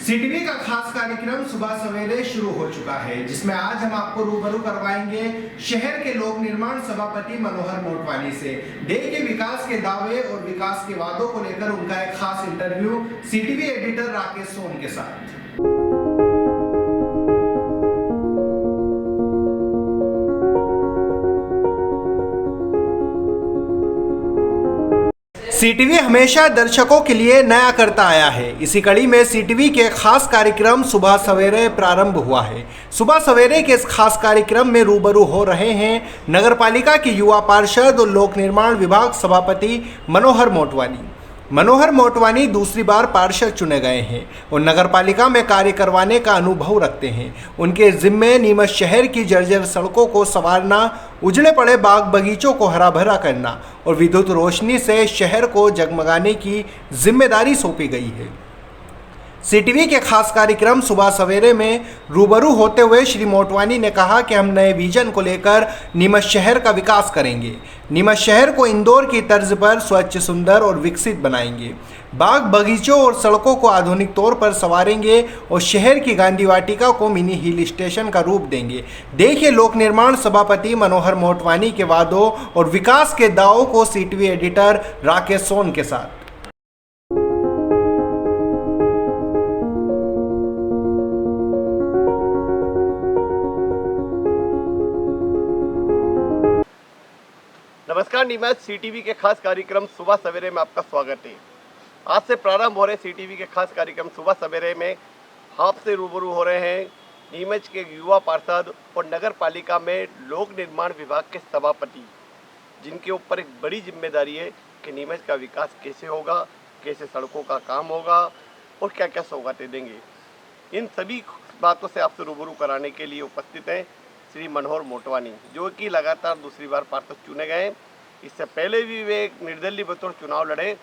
CTV का खास कार्यक्रम सुबह सवेरे शुरू हो चुका है, जिसमें आज हम आपको रूबरू करवाएंगे शहर के लोक निर्माण सभापति मनोहर मोटवानी से। देखिए विकास के दावे और विकास के वादों को लेकर उनका एक खास इंटरव्यू सीटीवी एडिटर राकेश सोन के साथ। सीटीवी हमेशा दर्शकों के लिए नया करता आया है। इसी कड़ी में सीटीवी के खास कार्यक्रम सुबह सवेरे प्रारंभ हुआ है। सुबह सवेरे के इस खास कार्यक्रम में रूबरू हो रहे हैं नगरपालिका के युवा पार्षद और लोक निर्माण विभाग सभापति मनोहर मोटवानी। मनोहर मोटवानी दूसरी बार पार्षद चुने गए हैं और नगरपालिका में कार्य करवाने का अनुभव रखते हैं। उनके जिम्मे नीमच शहर की जर्जर सड़कों को संवारना, उजड़े पड़े बाग बगीचों को हरा भरा करना और विद्युत रोशनी से शहर को जगमगाने की जिम्मेदारी सौंपी गई है। सीटीवी के खास कार्यक्रम सुबह सवेरे में रूबरू होते हुए श्री मोटवानी ने कहा कि हम नए विजन को लेकर नीमच शहर का विकास करेंगे। नीमच शहर को इंदौर की तर्ज पर स्वच्छ, सुंदर और विकसित बनाएंगे। बाग बगीचों और सड़कों को आधुनिक तौर पर संवारेंगे और शहर की गांधी वाटिका को मिनी हिल स्टेशन का रूप देंगे। देखिए लोक निर्माण सभापति मनोहर मोटवानी के वादों और विकास के दावों को सीटीवी एडिटर राकेश सोन के साथ। नमस्कार, नीमच सीटीवी के खास कार्यक्रम सुबह सवेरे में आपका स्वागत है। आज से प्रारंभ हो रहे सीटीवी के खास कार्यक्रम सुबह सवेरे में आपसे रूबरू हो रहे हैं नीमच के युवा पार्षद और नगर पालिका में लोक निर्माण विभाग के सभापति, जिनके ऊपर एक बड़ी जिम्मेदारी है कि नीमच का विकास कैसे होगा, कैसे सड़कों का काम होगा और क्या क्या सौगातें देंगे। इन सभी बातों से आपसे रूबरू कराने के लिए उपस्थित हैं श्री मनोहर मोटवानी, जो कि लगातार दूसरी बार पार्षद चुने गए। इससे पहले भी वे एक निर्दलीय बतौर चुनाव लड़े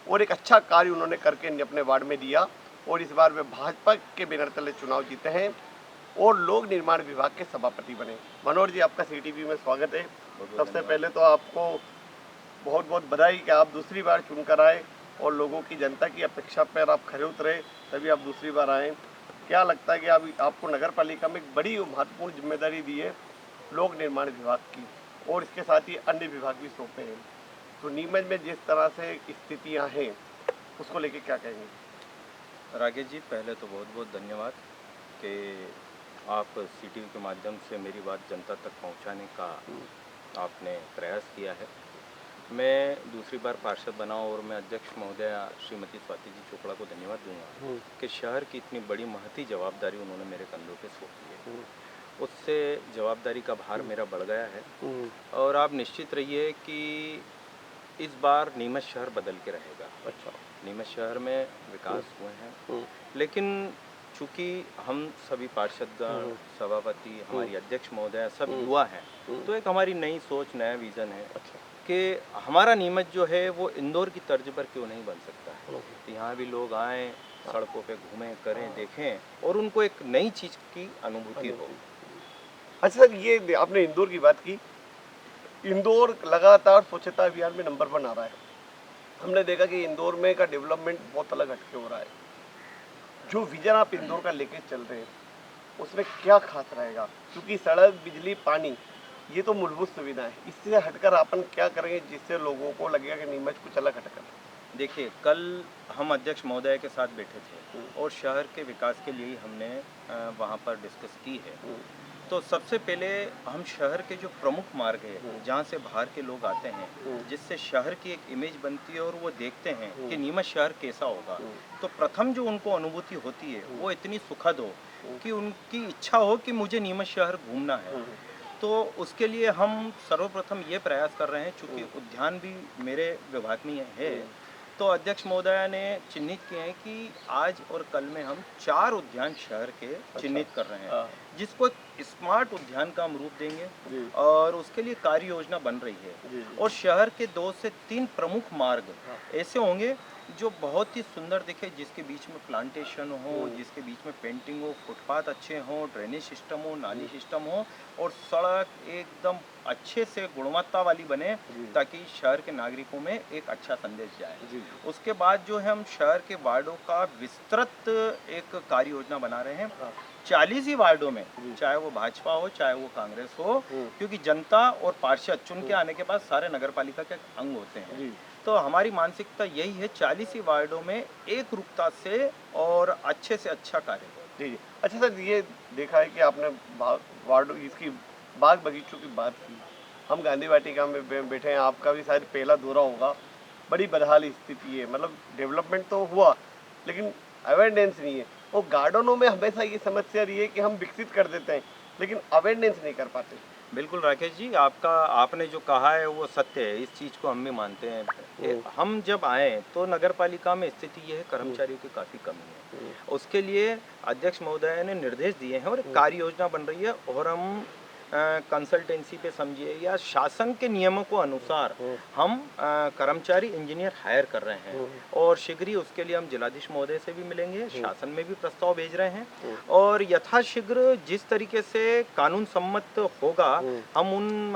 और एक अच्छा कार्य उन्होंने करके अपने वार्ड में दिया और इस बार वे भाजपा के बैनर तले चुनाव जीते हैं और लोक निर्माण विभाग के सभापति बने। मनोहर जी, आपका सीटीवी में स्वागत है। सबसे पहले तो आपको बहुत बहुत बधाई कि आप दूसरी बार चुनकर आए और लोगों की, जनता की अपेक्षा पर आप खरे उतरे, तभी आप दूसरी बार आए। क्या लगता है कि आपको नगर पालिका में एक बड़ी महत्वपूर्ण जिम्मेदारी दी है लोक निर्माण विभाग की और इसके साथ ही अन्य विभाग भी सौंपे हैं, तो नीमच में जिस तरह से स्थितियां हैं उसको लेके क्या कहेंगे? राकेश जी, पहले तो बहुत बहुत धन्यवाद कि आप सीटीवी के माध्यम से मेरी बात जनता तक पहुंचाने का आपने प्रयास किया है। मैं दूसरी बार पार्षद बना और मैं अध्यक्ष महोदया श्रीमती स्वाति जी चोपड़ा को धन्यवाद दूंगा कि शहर की इतनी बड़ी महती जवाबदारी उन्होंने मेरे कंधों पे सौंपी है। उससे जवाबदारी का भार मेरा बढ़ गया है और आप निश्चित रहिए कि इस बार नीमच शहर बदल के रहेगा। अच्छा, नीमच शहर में विकास हुए हैं, लेकिन चूँकि हम सभी पार्षदगण, सभापति, हमारी अध्यक्ष महोदया सब युवा हैं, तो एक हमारी नई सोच, नया विज़न है कि हमारा नीमच जो है वो इंदौर की तर्ज पर क्यों नहीं बन सकता है। यहाँ भी लोग आएँ, सड़कों पे घूमें, करें, देखें और उनको एक नई चीज़ की अनुभूति हो। अच्छा सर, ये आपने इंदौर की बात की। इंदौर लगातार स्वच्छता अभियान में नंबर 1 आ रहा है। हमने देखा कि इंदौर में का डेवलपमेंट बहुत अलग हटके हो रहा है। जो विजन आप इंदौर का लेके चल रहे हैं उसमें क्या खास रहेगा? क्योंकि सड़क, बिजली, पानी ये तो मूलभूत सुविधा है, इससे हटकर अपन क्या करेंगे जिससे लोगों को लगेगा कि नीमच कुछ अलग हटकर? देखिए, कल हम अध्यक्ष महोदय के साथ बैठे थे और शहर के विकास के लिए हमने वहाँ पर डिस्कस की है। तो सबसे पहले हम शहर के जो प्रमुख मार्ग है जहाँ से बाहर के लोग आते हैं, जिससे शहर की एक इमेज बनती है और वो देखते हैं कि नीमच शहर कैसा होगा, तो प्रथम जो उनको अनुभूति होती है वो इतनी सुखद हो कि उनकी इच्छा हो कि मुझे नीमच शहर घूमना है। तो उसके लिए हम सर्वप्रथम ये प्रयास कर रहे हैं, चूँकि उद्यान भी मेरे विभाग में है, तो अध्यक्ष महोदया ने चिन्हित किए हैं कि आज और कल में हम 4 उद्यान शहर के चिन्हित कर रहे हैं, जिसको एक स्मार्ट उद्यान का हम रूप देंगे और उसके लिए कार्य योजना बन रही है। और शहर के 2 से 3 प्रमुख मार्ग ऐसे होंगे जो बहुत ही सुंदर दिखे, जिसके बीच में प्लांटेशन हो, जिसके बीच में पेंटिंग हो, फुटपाथ अच्छे हों, ड्रेनेज सिस्टम हो, नाली सिस्टम हो और सड़क एकदम अच्छे से गुणवत्ता वाली बने, ताकि शहर के नागरिकों में एक अच्छा संदेश जाए। उसके बाद जो है हम शहर के वार्डों का विस्तृत एक कार्य योजना बना रहे हैं। 40 ही वार्डों में, चाहे वो भाजपा हो चाहे वो कांग्रेस हो, क्योंकि जनता और पार्षद चुन के आने के बाद सारे नगर पालिका के अंग होते हैं। तो हमारी मानसिकता यही है, 40 ही वार्डों में एक रूपता से और अच्छे से अच्छा कार्य। जी जी। अच्छा सर, ये देखा है कि आपने वार्ड इसकी बाग बगीचों की बात की। हम गांधी वाटिका में बैठे हैं, आपका भी शायद पहला दौरा होगा। बड़ी बदहाल स्थिति है, मतलब डेवलपमेंट तो हुआ लेकिन अवेयरनेस नहीं है। और गार्डनों में हमेशा ये समस्या रही है कि हम विकसित कर देते हैं लेकिन अवेयरनेस नहीं कर पाते। बिल्कुल राकेश जी, आपने जो कहा है वो सत्य है, इस चीज़ को हम भी मानते हैं। हम जब आए तो नगर पालिका में स्थिति ये है, कर्मचारियों की काफ़ी कमी है। उसके लिए अध्यक्ष महोदय ने निर्देश दिए हैं और एक कार्य योजना बन रही है और हम कंसल्टेंसी पे समझिए या शासन के नियमों को अनुसार हम कर्मचारी इंजीनियर हायर कर रहे हैं और शीघ्र ही उसके लिए हम जिलाधीश महोदय से भी मिलेंगे, शासन में भी प्रस्ताव भेज रहे हैं और यथाशीघ्र जिस तरीके से कानून सम्मत होगा हम उन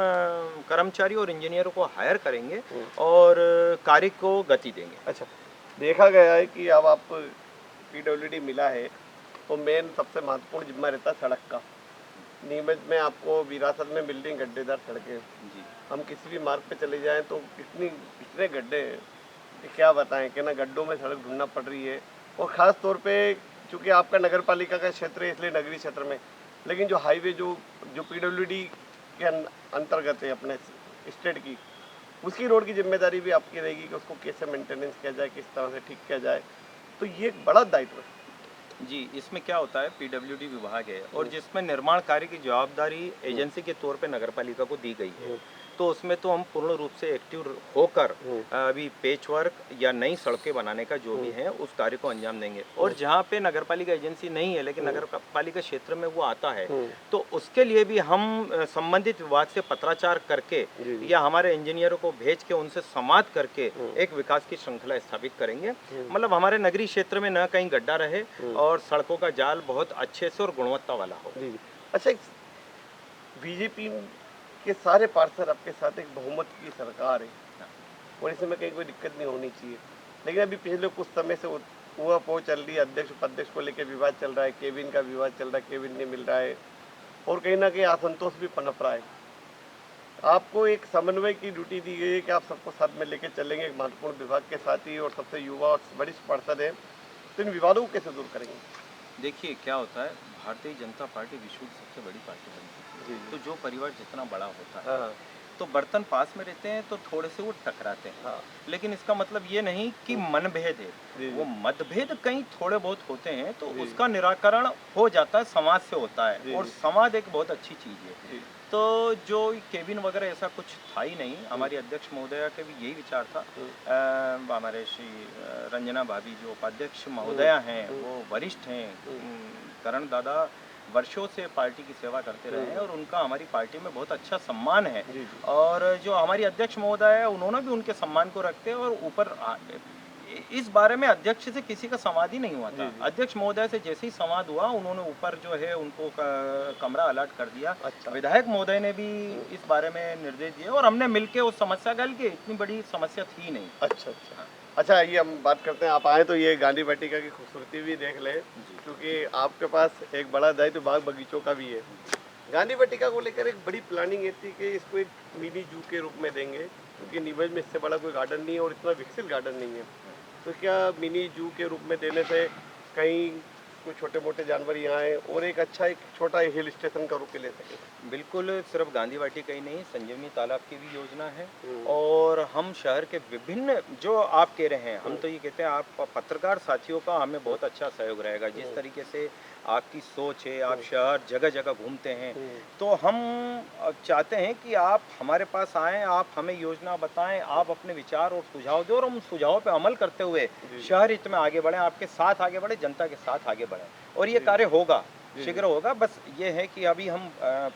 कर्मचारी और इंजीनियरों को हायर करेंगे और कार्य को गति देंगे। अच्छा, देखा गया है कि अब आप पीडब्ल्यूडी मिला है तो मेन सबसे महत्वपूर्ण जिम्मा रहता है सड़क का। नीमच में आपको विरासत में बिल्डिंग गड्ढेदार सड़कें जी, हम किसी भी मार्ग पे चले जाएं तो इतने गड्ढे हैं कि क्या बताएं कि ना, गड्ढों में सड़क ढूंढना पड़ रही है। और ख़ास तौर पे चूँकि आपका नगर पालिका का क्षेत्र है इसलिए नगरीय क्षेत्र में, लेकिन जो हाईवे जो पीडब्ल्यूडी के अंतर्गत है अपने स्टेट की, उसकी रोड की जिम्मेदारी भी आपकी रहेगी कि उसको कैसे मेंटेनेंस किया जाए, किस तरह से ठीक किया जाए। तो ये एक बड़ा दायित्व है जी। इसमें क्या होता है, पीडब्ल्यूडी विभाग है और जिसमें निर्माण कार्य की जवाबदारी एजेंसी के तौर पे नगरपालिका को दी गई है, तो उसमें तो हम पूर्ण रूप से एक्टिव होकर अभी पेच वर्क या नई सड़कें बनाने का जो भी है उस कार्य को अंजाम देंगे। और जहाँ पे नगरपालिका एजेंसी नहीं है लेकिन नगरपालिका क्षेत्र में वो आता है, तो उसके लिए भी हम संबंधित विभाग से पत्राचार करके या हमारे इंजीनियरों को भेज के उनसे संवाद करके एक विकास की श्रृंखला स्थापित करेंगे। मतलब हमारे नगरीय क्षेत्र में न कहीं गड्ढा रहे और सड़कों का जाल बहुत अच्छे से और गुणवत्ता वाला हो। अच्छा, बीजेपी के सारे पार्षद आपके साथ एक बहुमत की सरकार है और इसमें कहीं कोई दिक्कत नहीं होनी चाहिए, लेकिन अभी पिछले कुछ समय से हुआ पोह चल रही है, अध्यक्ष उपाध्यक्ष को लेकर विवाद चल रहा है, केबिन का विवाद चल रहा है, केबिन नहीं मिल रहा है और कहीं ना कहीं असंतोष भी पनप रहा है। आपको एक समन्वय की ड्यूटी दी गई है कि आप सबको साथ में लेकर चलेंगे, एक महत्वपूर्ण विभाग के साथ ही, और सबसे युवा और वरिष्ठ पार्षद है, तो इन विवादों को कैसे दूर करेंगे? देखिए क्या होता है, भारतीय जनता पार्टी विश्व की सबसे बड़ी पार्टी बन चुकी है, तो जो परिवार जितना बड़ा होता है तो बर्तन पास में रहते हैं तो थोड़े से वो टकराते हैं, लेकिन इसका मतलब ये नहीं कि मनभेद है, वो मतभेद कहीं थोड़े बहुत होते हैं तो उसका निराकरण हो जाता है, समाज से होता है और समाज एक बहुत अच्छी चीज़ है। तो जो केबिन वगैरह ऐसा कुछ था ही नहीं, हमारी अध्यक्ष महोदया के भी यही विचार था। हमारे श्री रंजना भाभी जो उपाध्यक्ष महोदया हैं वो वरिष्ठ हैं, करण दादा वर्षों से पार्टी की सेवा करते रहे हैं और उनका हमारी पार्टी में बहुत अच्छा सम्मान है और जो हमारी अध्यक्ष महोदय है उन्होंने भी उनके सम्मान को रखते हैं और ऊपर इस बारे में अध्यक्ष से किसी का संवाद ही नहीं हुआ था। अध्यक्ष महोदय से जैसे ही संवाद हुआ उन्होंने ऊपर जो है उनको कमरा अलॉट कर दिया। विधायक महोदय ने भी इस बारे में निर्देश दिए और हमने मिलकर उस समस्या का हल किया, इतनी बड़ी समस्या थी नहीं। अच्छा, ये हम बात करते हैं, आप आए तो ये गांधी वाटिका की खूबसूरती भी देख लें, क्योंकि आपके पास एक बड़ा दायित्व बाग बगीचों का भी है। गांधी वाटिका को लेकर एक बड़ी प्लानिंग ये थी कि इसको एक मिनी जू के रूप में देंगे, क्योंकि नीमच में इससे बड़ा कोई गार्डन नहीं है और इतना विकसित गार्डन नहीं है। तो क्या मिनी जू के रूप में देने से कहीं कुछ छोटे मोटे जानवर यहाँ आए और एक अच्छा एक छोटा हिल स्टेशन का रूप ले सके? बिल्कुल, सिर्फ गांधी वाटिका ही नहीं, संजीवनी तालाब की भी योजना है और हम शहर के विभिन्न, जो आप कह रहे हैं, हम तो ये कहते हैं आप पत्रकार साथियों का हमें बहुत अच्छा सहयोग रहेगा। जिस तरीके से आपकी सोच है, आप शहर जगह जगह घूमते हैं, तो हम चाहते हैं कि आप हमारे पास आएँ, आप हमें योजना बताएं, आप अपने विचार और सुझाव दें और हम सुझावों पे अमल करते हुए शहर हित में आगे बढ़ें, आपके साथ आगे बढ़े, जनता के साथ आगे बढ़ें और ये कार्य होगा, शीघ्र होगा। बस ये है कि अभी हम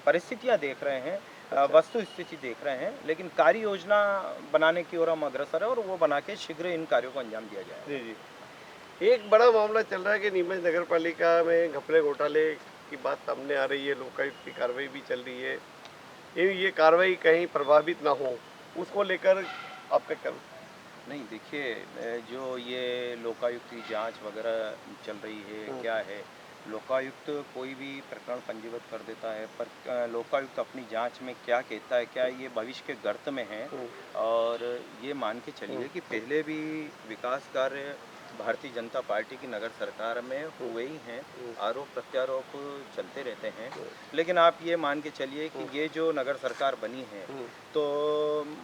परिस्थितियाँ देख रहे हैं, वस्तु स्थिति देख रहे हैं, लेकिन कार्य योजना बनाने की ओर हम अग्रसर है और वो बना के शीघ्र इन कार्यों को अंजाम दिया जाए। जी जी। एक बड़ा मामला चल रहा है कि नीमच नगर पालिका में घपले घोटाले की बात सामने आ रही है, लोकायुक्त की कार्रवाई भी चल रही है। ये कार्रवाई कहीं प्रभावित ना हो, उसको लेकर आपका क्या? नहीं देखिए, जो ये लोकायुक्त की जांच वगैरह चल रही है, क्या है, लोकायुक्त कोई भी प्रकरण पंजीबद्ध कर देता है, पर लोकायुक्त अपनी जांच में क्या कहता है, क्या ये भविष्य के गर्त में है। और ये मान के चलिए कि पहले भी विकास कार्य भारतीय जनता पार्टी की नगर सरकार में हुए ही हैं, आरोप प्रत्यारोप चलते रहते हैं। लेकिन आप ये मान के चलिए कि ये जो नगर सरकार बनी है, तो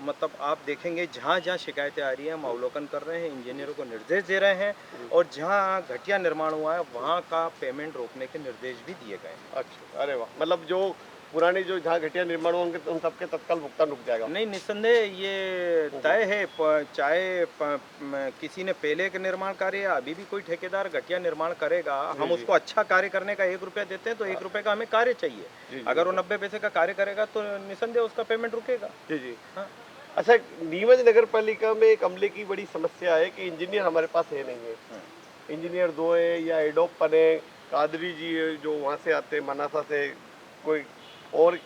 मतलब आप देखेंगे जहाँ जहाँ शिकायतें आ रही हैं हम अवलोकन कर रहे हैं, इंजीनियरों को निर्देश दे रहे हैं, और जहाँ घटिया निर्माण हुआ है वहाँ का पेमेंट रोकने के निर्देश भी दिए गए हैं। अच्छा, अरे वाह, मतलब जो पुराने जो जहाँ घटिया निर्माण हुआ उन सबके तत्काल भुगतान रुक जाएगा? नहीं, निस्संदेह ये तय है, चाहे किसी ने पहले का निर्माण कार्य या अभी भी कोई ठेकेदार घटिया निर्माण करेगा, हम उसको अच्छा कार्य करने का 1 रुपया देते हैं, तो 1 रुपये का हमें कार्य चाहिए। अगर वो 90 पैसे का कार्य करेगा तो निस्संदेह उसका पेमेंट रुकेगा। जी जी। हाँ। अच्छा, नीमच नगर पालिका में एक अमले की बड़ी समस्या है कि इंजीनियर हमारे पास है नहीं है। इंजीनियर 2 है या एडोपन है, कादरी जी है जो वहाँ से आते हैं, मनासा से कोई, और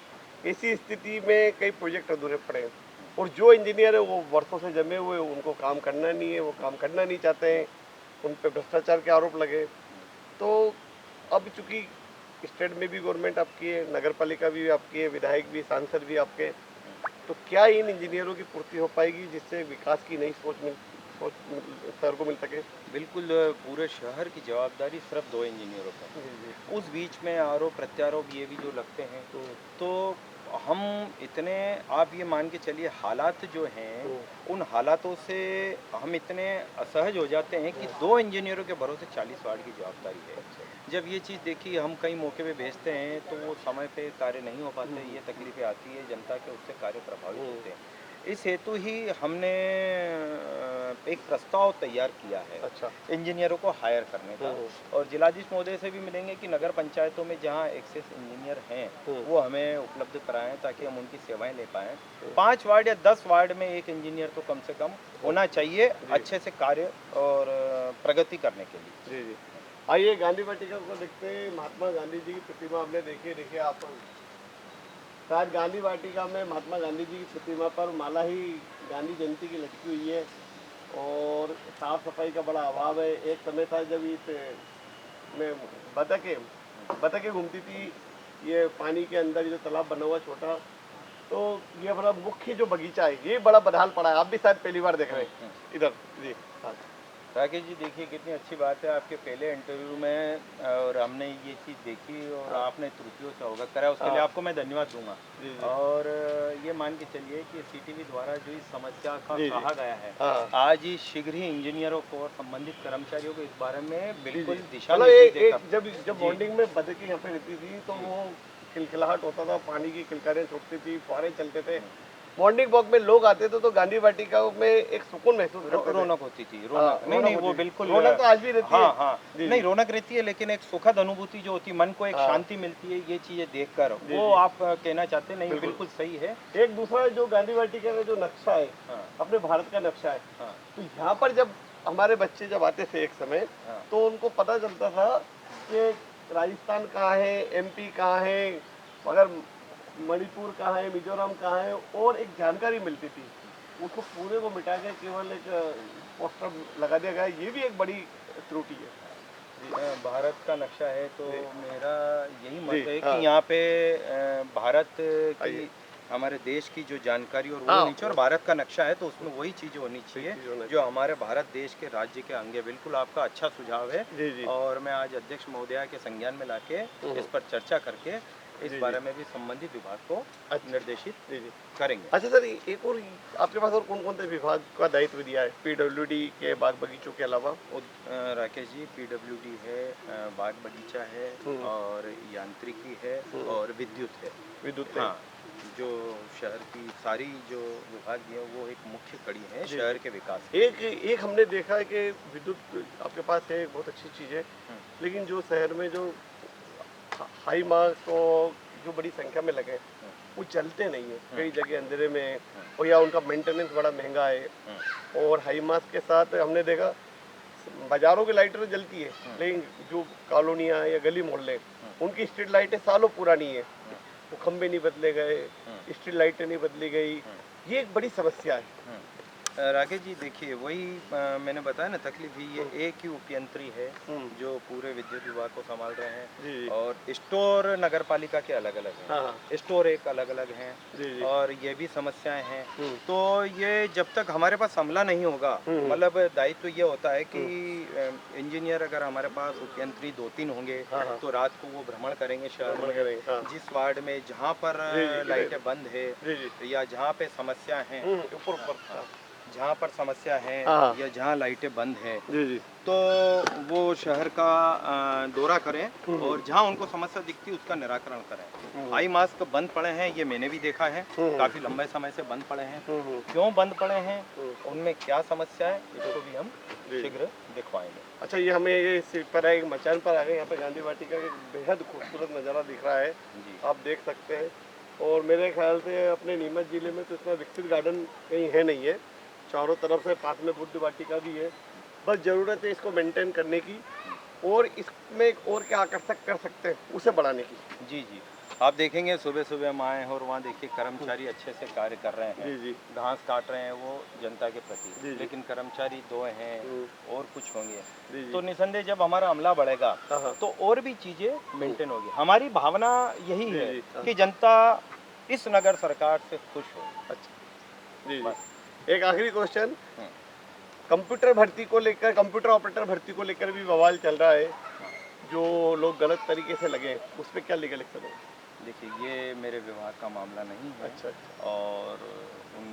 ऐसी स्थिति में कई प्रोजेक्ट अधूरे पड़े हैं। और जो इंजीनियर है वो वर्षों से जमे हुए, उनको काम करना नहीं है, वो काम करना नहीं चाहते हैं, उन पर भ्रष्टाचार के आरोप लगे। तो अब चूँकि स्टेट में भी गवर्नमेंट आपकी है, नगर पालिका भी आपकी है, विधायक भी, सांसद भी आपके, तो क्या इन इंजीनियरों की पूर्ति हो पाएगी जिससे विकास की नई सोच शहर को मिल सके? बिल्कुल, पूरे शहर की जवाबदारी सिर्फ 2 इंजीनियरों पर है। उस बीच में आरोप प्रत्यारोप ये भी जो लगते हैं, तो हम इतने, आप ये मान के चलिए हालात जो हैं, उन हालातों से हम इतने असहज हो जाते हैं कि 2 इंजीनियरों के भरोसे 40 वार्ड की जवाबदारी है। जब ये चीज़ देखिए, हम कई मौके पे भेजते हैं तो वो समय पे कार्य नहीं हो पाते, ये तकलीफें आती है जनता के, उससे कार्य प्रभावित होते हैं। इस हेतु ही हमने एक प्रस्ताव तैयार किया है, अच्छा, इंजीनियरों को हायर करने का, और जिलाधीश महोदय से भी मिलेंगे कि नगर पंचायतों में जहां एक्सेस इंजीनियर हैं वो हमें उपलब्ध कराएं ताकि हम उनकी सेवाएं ले पाएं। 5 वार्ड या 10 वार्ड में एक इंजीनियर तो कम से कम होना चाहिए, अच्छे से कार्य और प्रगति करने के लिए। जी जी। आइए गांधी वाटिका को देखते हैं। महात्मा गांधी जी की प्रतिमा आपने देखिए आप शायद गांधी वाटिका में महात्मा गांधी जी की प्रतिमा पर माला ही गांधी जयंती की लटकी हुई है, और साफ सफाई का बड़ा अभाव है। एक समय था जब इस में बतखें घूमती थी, ये पानी के अंदर जो तालाब बना हुआ छोटा, तो ये हमारा मुख्य जो बगीचा है ये बड़ा बदहाल पड़ा है। आप भी शायद पहली बार देख रहे हैं इधर। जी हाँ राकेश जी, देखिए कितनी अच्छी बात है, आपके पहले इंटरव्यू में और हमने ये चीज़ देखी और आपने त्रुटियों से अवगत करा, उसके लिए आपको मैं धन्यवाद दूंगा। और ये मान के चलिए कि सीटीवी द्वारा जो इस समस्या का कहा गया है, आज ही शीघ्र ही इंजीनियरों को और संबंधित कर्मचारियों को इस बारे में बिल्कुल दिशा निर्देश। जब बॉन्डिंग में बतखें यहाँ पे रहती थी तो वो खिलखिलाहट होता था, पानी की किलकारियाँ छूटती थी, फुहारे चलते थे, मॉर्निंग वॉक में लोग आते थे तो गांधी वाटिका में एक सुकून महसूस करते थे। रौनक होती थी, रौनक नहीं वो बिल्कुल रौनक तो आज भी रहती है। हाँ, नहीं रौनक रहती है, लेकिन एक सुखद अनुभूति जो होती है, मन को एक शांति मिलती है ये चीजें देखकर, वो आप कहना चाहते हैं। नहीं बिल्कुल सही है। एक दूसरा जो गांधी वाटिका का जो नक्शा है, अपने भारत का नक्शा है, तो यहाँ पर जब हमारे बच्चे जब आते थे एक समय, तो उनको पता चलता था कि राजस्थान कहाँ है, एमपी कहाँ है, मगर मणिपुर कहाँ है, मिजोरम कहाँ है, और एक जानकारी मिलती थी। उसको पूरे को मिटा के केवल एक पोस्टर लगा दिया गया। ये भी एक बड़ी त्रुटि है। भारत का नक्शा है तो मेरा यही मत है कि यहाँ पे भारत की, हमारे देश की जो जानकारी और वो नीचे, और भारत का नक्शा है तो उसमें वही चीज़ें होनी चाहिए जो हमारे भारत देश के राज्य के अंग है। बिल्कुल आपका अच्छा सुझाव है, और मैं आज अध्यक्ष महोदया के संज्ञान में लाके इस पर चर्चा करके इस बारे में भी संबंधित विभाग को निर्देशित करेंगे। अच्छा सर, एक और आपके पास और कौन कौन से विभाग का दायित्व दिया है पीडब्ल्यूडी के बाग बगीचों के अलावा? राकेश जी, पीडब्ल्यूडी है, बाग बगीचा है, और यांत्रिकी है, और विद्युत है। विद्युत, हाँ, जो शहर की सारी जो विभाग है वो एक मुख्य कड़ी है शहर के विकास। एक हमने देखा है कि विद्युत आपके पास है, बहुत अच्छी चीज़ है, लेकिन जो शहर में जो हाई मार्क्स तो जो बड़ी संख्या में लगे, वो चलते नहीं है, कई जगह अंधेरे में है, और या उनका मेंटेनेंस बड़ा महंगा है। और हाई मास के साथ हमने देखा बाजारों की लाइटें तो जलती है, लेकिन जो कॉलोनियाँ या गली मोहल्ले उनकी स्ट्रीट लाइटें सालों पुरानी है, वो खंभे नहीं बदले गए, स्ट्रीट लाइटें नहीं बदली गई, ये एक बड़ी समस्या है। राकेश जी देखिए वही मैंने बताया ना तकलीफ ही ये एक ही उपयंत्री है जो पूरे विद्युत विभाग को संभाल रहे हैं, और स्टोर नगर पालिका के अलग अलग हैं, स्टोर एक अलग अलग हैं, और ये भी समस्याएं हैं। तो ये जब तक हमारे पास अमला नहीं होगा, मतलब दायित्व तो ये होता है कि इंजीनियर अगर हमारे पास उपयंत्री 2-3 होंगे तो रात को वो भ्रमण करेंगे शहर में, जिस वार्ड में जहाँ पर लाइटें बंद है या जहाँ पे समस्या है, जहाँ पर समस्या है या जहाँ लाइटें बंद है, तो वो शहर का दौरा करें और जहाँ उनको समस्या दिखती है उसका निराकरण करें। आई मास्क बंद पड़े हैं, ये मैंने भी देखा है, काफी लंबे समय से बंद पड़े हैं। क्यों बंद पड़े हैं, उनमें क्या समस्या है, इसको भी हम शीघ्र दिखवाएंगे। अच्छा, ये हमें ये सीट पर है, मचान पर आ गए, यहाँ पे गांधी वाटिका का एक बेहद खूबसूरत नज़ारा दिख रहा है, आप देख सकते हैं। और मेरे ख्याल से अपने नीमच जिले में तो इतना विकसित गार्डन कहीं है नहीं है, चारों तरफ से पास में बुद्ध वाटिका भी है, बस ज़रूरत है इसको मेंटेन करने की और इसमें और क्या आकर्षक कर सकते हैं उसे बढ़ाने की। जी जी, आप देखेंगे सुबह सुबह हम आए हैं और वहाँ देखिए कर्मचारी अच्छे से कार्य कर रहे हैं, घास काट रहे हैं वो जनता के प्रति, लेकिन कर्मचारी 2 हैं और कुछ होंगे, तो निसंदेह जब हमारा अमला बढ़ेगा तो और भी चीज़ें मेंटेन होगी। हमारी भावना यही है कि जनता इस नगर सरकार से खुश हो। अच्छा जी, एक आखिरी क्वेश्चन, कंप्यूटर भर्ती को लेकर, कंप्यूटर ऑपरेटर भर्ती को लेकर भी बवाल चल रहा है, जो लोग गलत तरीके से लगे, उस पर क्या लीगल एक्शन होगा? देखिए ये मेरे विभाग का मामला नहीं है। अच्छा। और उन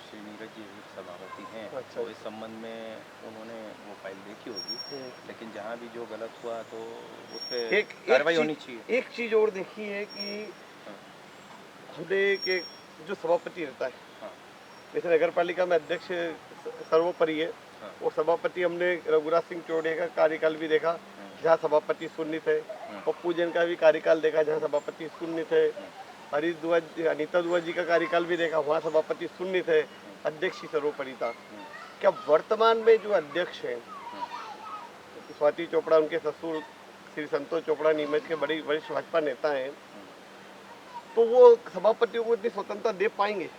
श्री नीरज जी सभापति हैं, तो इस संबंध में उन्होंने वो फाइल देखी होगी, लेकिन जहाँ भी जो गलत हुआ तो उस पर कार्रवाई होनी चाहिए। एक चीज़ और देखी है कि हमने के जो सभापति रहता है, जैसे नगर पालिका में अध्यक्ष सर्वोपरि है, और सभापति हमने रघुराज सिंह चौड़े का कार्यकाल भी देखा जहाँ सभापति शून्य थे, पप्पू जैन का भी कार्यकाल देखा जहाँ सभापति शून्य थे, हरीश दुआ, अनीता दुआ जी का कार्यकाल भी देखा, वहाँ सभापति शून्य थे, अध्यक्ष ही सर्वोपरि था। क्या वर्तमान में जो अध्यक्ष हैं, स्वाति चोपड़ा उनके ससुर श्री संतोष चोपड़ा नीमच के बड़ी वरिष्ठ भाजपा नेता हैं, तो वो सभापतियों को इतनी स्वतंत्रता दे पाएंगे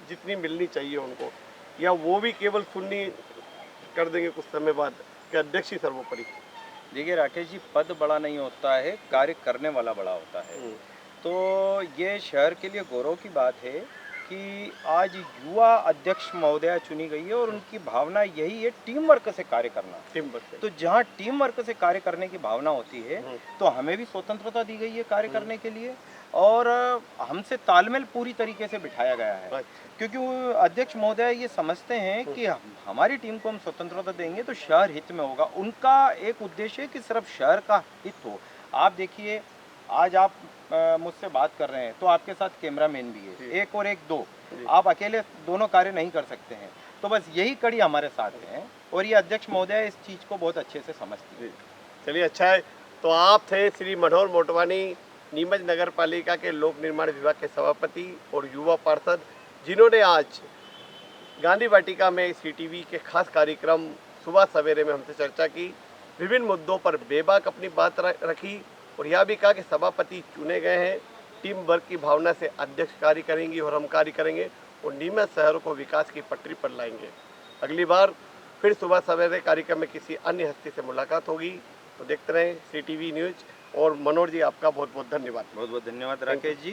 जितनी मिलनी चाहिए उनको, या वो भी केवल सुन्नी कर देंगे कुछ समय बाद कि अध्यक्ष ही सर्वोपरि? देखिए राकेश जी, पद बड़ा नहीं होता है, कार्य करने वाला बड़ा होता है। तो ये शहर के लिए गौरव की बात है कि आज युवा अध्यक्ष महोदया चुनी गई है और उनकी भावना यही है टीम वर्क से कार्य करना। टीम वर्क से, तो जहाँ टीम वर्क से कार्य करने की भावना होती है तो हमें भी स्वतंत्रता दी गई है कार्य करने के लिए, और हमसे तालमेल पूरी तरीके से बिठाया गया है, क्योंकि वो अध्यक्ष महोदय ये समझते हैं कि हमारी टीम को हम स्वतंत्रता देंगे तो शहर हित में होगा। उनका एक उद्देश्य है कि सिर्फ शहर का हित हो। आप देखिए आज आप मुझसे बात कर रहे हैं तो आपके साथ कैमरामैन भी है, 1 और 1 2, आप अकेले दोनों कार्य नहीं कर सकते हैं, तो बस यही कड़ी हमारे साथ है और ये अध्यक्ष महोदय इस चीज़ को बहुत अच्छे से समझती है। चलिए अच्छा है, तो आप थे श्री मनोहर मोटवानी, नीमच नगर पालिका के लोक निर्माण विभाग के सभापति और युवा पार्षद, जिन्होंने आज गांधी वाटिका में सीटीवी के खास कार्यक्रम सुबह सवेरे में हमसे चर्चा की, विभिन्न मुद्दों पर बेबाक अपनी बात रखी और यह भी कहा कि सभापति चुने गए हैं, टीम वर्क की भावना से अध्यक्ष कार्य करेंगी और हम कार्य करेंगे और नीमच शहर को विकास की पटरी पर लाएंगे। अगली बार फिर सुबह सवेरे कार्यक्रम में किसी अन्य हस्ती से मुलाकात होगी, तो देखते रहें CTV न्यूज़। और मनोहर जी, आपका बहुत बहुत धन्यवाद। बहुत बहुत धन्यवाद राकेश जी।